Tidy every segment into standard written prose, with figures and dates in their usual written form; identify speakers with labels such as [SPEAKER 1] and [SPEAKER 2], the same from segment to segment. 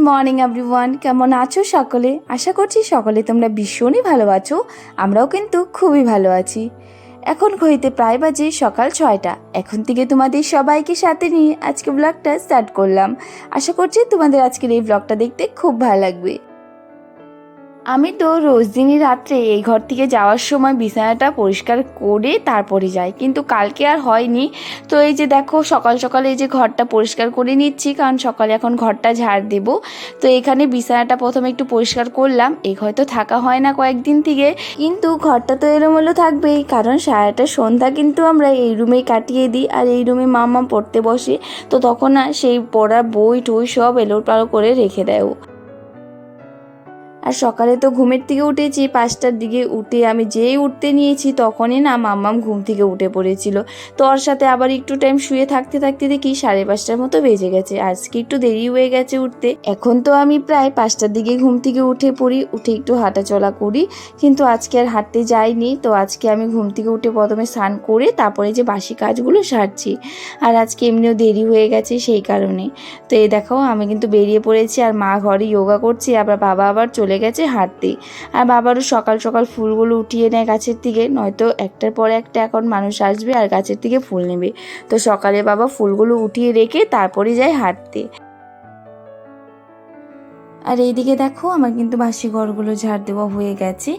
[SPEAKER 1] Morning everyone, কেমন আছো সকলে? আশা করছি সকলে তোমরা ভীষণই ভালো আছো। আমরাও কিন্তু খুবই ভালো আছি। এখন ঘড়িতে প্রায় বাজে সকাল 6টা। এখন থেকে তোমাদের সবাইকে সাথে নিয়ে আজকে ব্লগটা স্টার্ট করলাম। আশা করছি তোমাদের আজকের এই ব্লগটা দেখতে খুব ভালো লাগবে। আমি তো রোজ দিনই রাত্রে এই ঘর থেকে যাওয়ার সময় বিছানাটা পরিষ্কার করে তারপরে যাই, কিন্তু কালকে আর হয়নি। তো এই যে দেখো সকাল সকালে এই যে ঘরটা পরিষ্কার করে নিচ্ছি, কারণ সকালে এখন ঘরটা ঝাড় দেব। তো এখানে বিছানাটা প্রথমে একটু পরিষ্কার করলাম। এই ঘরে তো থাকা হয় না কয়েকদিন থেকে, কিন্তু ঘরটা তো এলোমেলো থাকবেই, কারণ সারাটা সন্ধ্যা কিন্তু আমরা এই রুমেই কাটিয়ে দিই, আর এই রুমে মাম্মা পড়তে বসে। তো তখন না সেই পড়ার বই টই সব এলোপালো করে রেখে দেয়। আর সকালে তো ঘুমের থেকে উঠেছি 5টার দিকে। উঠে আমি যেই উঠতে নিয়েছি তখনই না মাম্মাম ঘুম থেকে উঠে পড়েছিল। তো ওর সাথে আবার একটু টাইম শুয়ে থাকতে থাকতে দেখি 5:30টার মতো বেজে গেছে। আজকে একটু দেরি হয়ে গেছে উঠতে। এখন তো আমি প্রায় 5টার দিকে ঘুম থেকে উঠে পড়ি, উঠে একটু হাঁটাচলা করি, কিন্তু আজকে আর হাঁটতে যাইনি। তো আজকে আমি ঘুম থেকে উঠে প্রথমে স্নান করে তারপরে যে বাসি কাজগুলো সারছি। আর আজকে এমনিও দেরি হয়ে গেছে সেই কারণে। তো এই দেখো আমি কিন্তু বেরিয়ে পড়েছি, আর মা ঘরে যোগা করছে, আবার বাবা আবার চলে গেছে হাঁটতে। আর বাবারও সকাল সকাল ফুলগুলো উঠিয়ে নেয় গাছের থেকে, নয়তো একটার পর একটা এখন মানুষ আসবে আর গাছের থেকে ফুল নেবে। তো সকালে বাবা ফুলগুলো উঠিয়ে রেখে তারপরে যায় হাঁটতে। আর এইদিকে দেখো আমার কিন্তু বাসি ঘরগুলো ঝাড় দেওয়া হয়ে গেছে।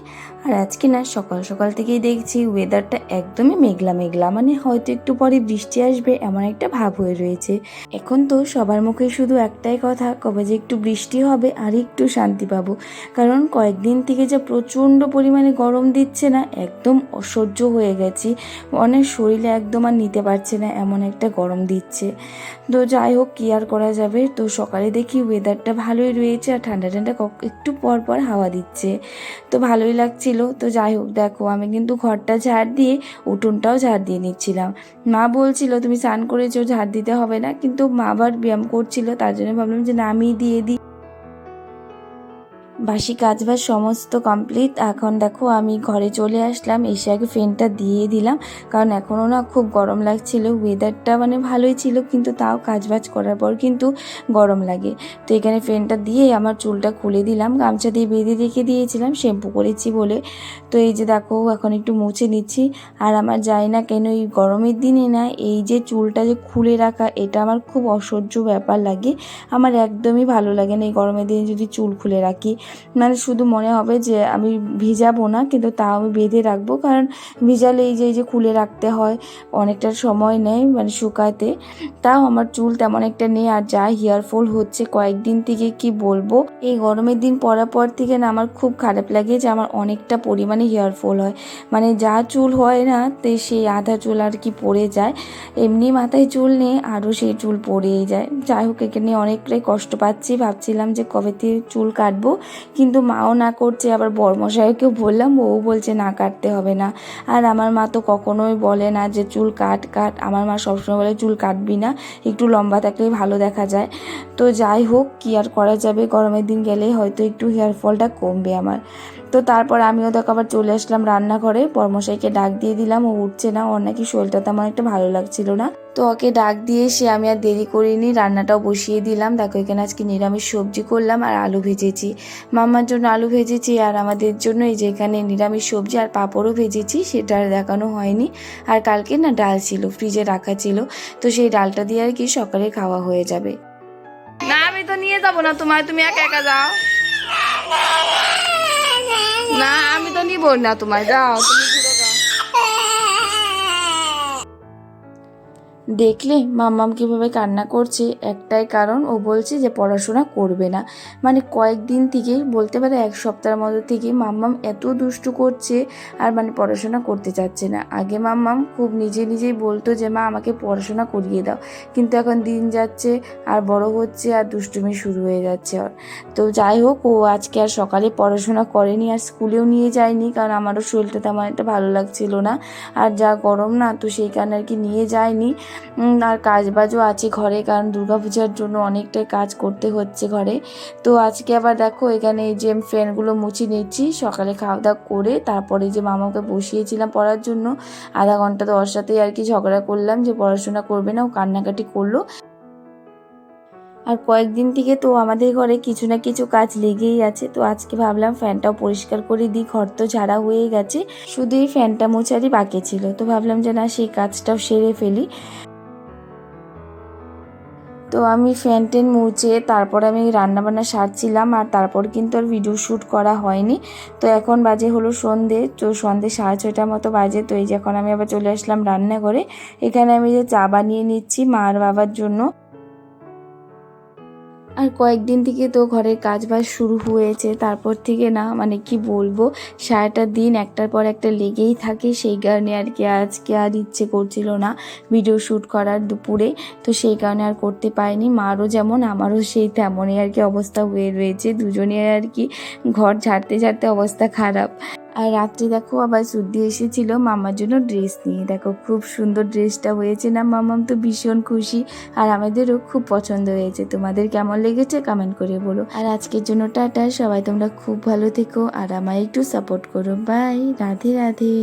[SPEAKER 1] আর আজকে না সকাল সকাল থেকেই দেখছি ওয়েদারটা একদমই মেঘলা মেঘলা, মানে হয়তো একটু পরে বৃষ্টি আসবে এমন একটা ভাব হয়ে রয়েছে। এখন তো সবার মুখে শুধু একটাই কথা, কবে যে একটু বৃষ্টি হবে আর একটু শান্তি পাবো। কারণ কয়েকদিন থেকে যে প্রচণ্ড পরিমাণে গরম দিচ্ছে না, একদম অসহ্য হয়ে গেছি। অনেক শরীরে একদম আর নিতে পারছে না, এমন একটা গরম দিচ্ছে। তো যাই হোক, কি আর করা যাবে। তো সকালে দেখি ওয়েদারটা ভালোই রয়েছে, আর ঠান্ডা ঠান্ডা একটু পর পর হাওয়া দিচ্ছে, তো ভালোই লাগছিল। তো যাই হোক দেখো আমি কিন্তু ঘরটা ঝাড় দিয়ে উঠোনটাও ঝাড় দিয়ে নিচ্ছিলাম। মা বলছিল তুমি স্নান করেছো, ঝাড় দিতে হবে না, কিন্তু মা আবার ব্যায়াম করছিল, তার জন্য ভাবলাম যে না আমিই দিয়ে দিই। বাসি কাজবাজ সমস্ত কমপ্লিট। এখন দেখো আমি ঘরে চলে আসলাম, এসে আগে ফ্যানটা দিয়ে দিলাম, কারণ এখনও না খুব গরম লাগছিল। ওয়েদারটা মানে ভালোই ছিল, কিন্তু তাও কাজবাজ করার পর কিন্তু গরম লাগে। তো এখানে ফ্যানটা দিয়ে আমার চুলটা খুলে দিলাম, গামছা দিয়ে বেঁধে রেখে দিয়েছিলাম শ্যাম্পু করেছি বলে। তো এই যে দেখো এখন একটু মুছে নিচ্ছি। আর আমার যায় না কেন এই গরমের দিনে না এই যে চুলটা যে খুলে রাখা, এটা আমার খুব অসহ্য ব্যাপার লাগে। আমার একদমই ভালো লাগে না এই গরমের দিনে যদি চুল খুলে রাখি। মানে শুধু মনে হবে যে আমি ভিজাবো না, কিন্তু তাও আমি বেঁধে রাখবো, কারণ ভিজালে এই যে খুলে রাখতে হয়, অনেকটা সময় নেয় মানে শুকাতে। তাও আমার চুল তেমন একটা নেই। আর যা হেয়ার ফল হচ্ছে কয়েকদিন থেকে কি বলবো, এই গরমের দিন পরার পর থেকে না আমার খুব খারাপ লাগে যে আমার অনেকটা পরিমাণে হেয়ার ফল হয়। মানে যা চুল হয় না তো সেই আধা চুল আর কি পড়ে যায়। এমনি মাথায় চুল নেই, আরও সেই চুল পড়েই যায়। যাই হোক এখানে অনেকটাই কষ্ট পাচ্ছি, ভাবছিলাম যে কবে থেকে চুল কাটবো, কিন্তু মাও না করছে। আবার বড়মশাইকেও বললাম, ও বলছে না কাটতে হবে না। আর আমার মা তো কখনোই বলে না যে চুল কাট কাট, আমার মা সবসময় বলে চুল কাটবি না, একটু লম্বা থাকলেই ভালো দেখা যায়। তো যাই হোক কি আর করা যাবে, গরমের দিন গেলে হয়তো একটু হেয়ার ফলটা কমবে আমার। তো তারপর আমিও দেখো আবার চলে আসলাম রান্নাঘরে, বড়মশাইকে ডাক দিয়ে দিলাম, ও উঠছে না, ওর নাকি শরীরটা তেমন একটা ভালো লাগছিল না। তো ওকে ডাক দিয়ে এসে আমি আর দেরি করিনি, রান্নাটাও বসিয়ে দিলাম। দেখো এখানে আজকে নিরামিষ সবজি করলাম আর আলু ভেজেছি। মাম্মার জন্য আলু ভেজেছি, আর আমাদের জন্য এই যে এখানে নিরামিষ সবজি আর পাঁপড়ও ভেজেছি, সেটা আর দেখানো হয়নি। আর কালকে না ডাল ছিল, ফ্রিজে রাখা ছিল, তো সেই ডালটা দিয়ে আর কি সকালে খাওয়া হয়ে যাবে। না আমি তো নিয়ে যাবো না তোমায়, তুমি একা একা যাও। না আমি তো নিব না তোমায়, যাও তুমি ঘুরে যাও। দেখলে মাম্মাম কীভাবে কান্না করছে, একটাই কারণ, ও বলছে যে পড়াশোনা করবে না। মানে কয়েকদিন থেকেই বলতে পারে, এক সপ্তাহের মধ্যে থেকে মাম্মাম এত দুষ্টু করছে, আর মানে পড়াশোনা করতে চাচ্ছে না। আগে মাম্মাম খুব নিজেই বলতো যে মা আমাকে পড়াশোনা করিয়ে দাও, কিন্তু এখন দিন যাচ্ছে আর বড় হচ্ছে আর দুষ্টুমি শুরু হয়ে যাচ্ছে ওর। তো যাই হোক ও আজকে আর সকালে পড়াশোনা করেনি, আর স্কুলেও নিয়ে যায়নি, কারণ আমারও শরীরটা তেমন একটা ভালো লাগছিল না, আর যা গরম না, তো সেই কারণে আর কি নিয়ে যায়নি। আর কাজবাজও আছে ঘরে, কারণ দুর্গাপূজার জন্য অনেকটাই কাজ করতে হচ্ছে ঘরে। তো আজকে আবার দেখো এখানে এই যে ফ্যানগুলো মুছে নিচ্ছি, সকালে খাওয়া দাওয়া করে তারপরে যে মামাকে বসিয়েছিলাম পড়ার জন্য। আধা ঘন্টা তো ওর সাথেই আর কি ঝগড়া করলাম যে পড়াশোনা করবে না, ও কান্নাকাটি করলো। আর কয়েকদিন থেকে তো আমাদের ঘরে কিছু না কিছু কাজ লেগেই আছে। তো আজকে ভাবলাম ফ্যানটাও পরিষ্কার করে দিই, ঘর তো ঝাড়া হয়ে গেছে, শুধু এই ফ্যানটা মোছারই বাকি ছিল। তো ভাবলাম যে না, সেই কাজটাও সেরে ফেলি। তো আমি ফ্যান টেন মুছে তারপর আমি রান্নাবান্না সারছিলাম, আর তারপর কিন্তু আর ভিডিও শ্যুট করা হয়নি। তো এখন বাজে হলো সন্ধে, তো সন্ধে 6:30 মতো বাজে। তো এই যে এখন আমি আবার চলে আসলাম রান্নাঘরে। এখানে আমি যে চা বানিয়ে নিচ্ছি মার বাবার জন্য। আর কয়েকদিন থেকে তো ঘরের কাজবাজ শুরু হয়েছে, তারপর থেকে না মানে কি বলবো, সারাটা দিন একটার পর একটা লেগেই থাকে। সেই কারণে আর কি আজকে আর ইচ্ছে করছিল না ভিডিও শ্যুট করার দুপুরে। তো সেই কারণে আর করতে পারিনি। মারও যেমন আমারও সেই তেমনই আর কি অবস্থা হয়ে রয়েছে, দুজনের আর কি ঘর ঝাড়তে ঝাড়তে অবস্থা খারাপ। আর রাত্রে দেখো আবার সুদ্দি এসেছিল মামার জন্য ড্রেস নিয়ে। দেখো খুব সুন্দর ড্রেসটা হয়েছে না, মামাম তো ভীষণ খুশি, আর আমাদেরও খুব পছন্দ হয়েছে। তোমাদের কেমন লেগেছে কমেন্ট করে বলো। আর আজকের জন্য টাটা, সবাই তোমরা খুব ভালো থেকো আর আমায় একটু সাপোর্ট করো। বাই, রাধে রাধে।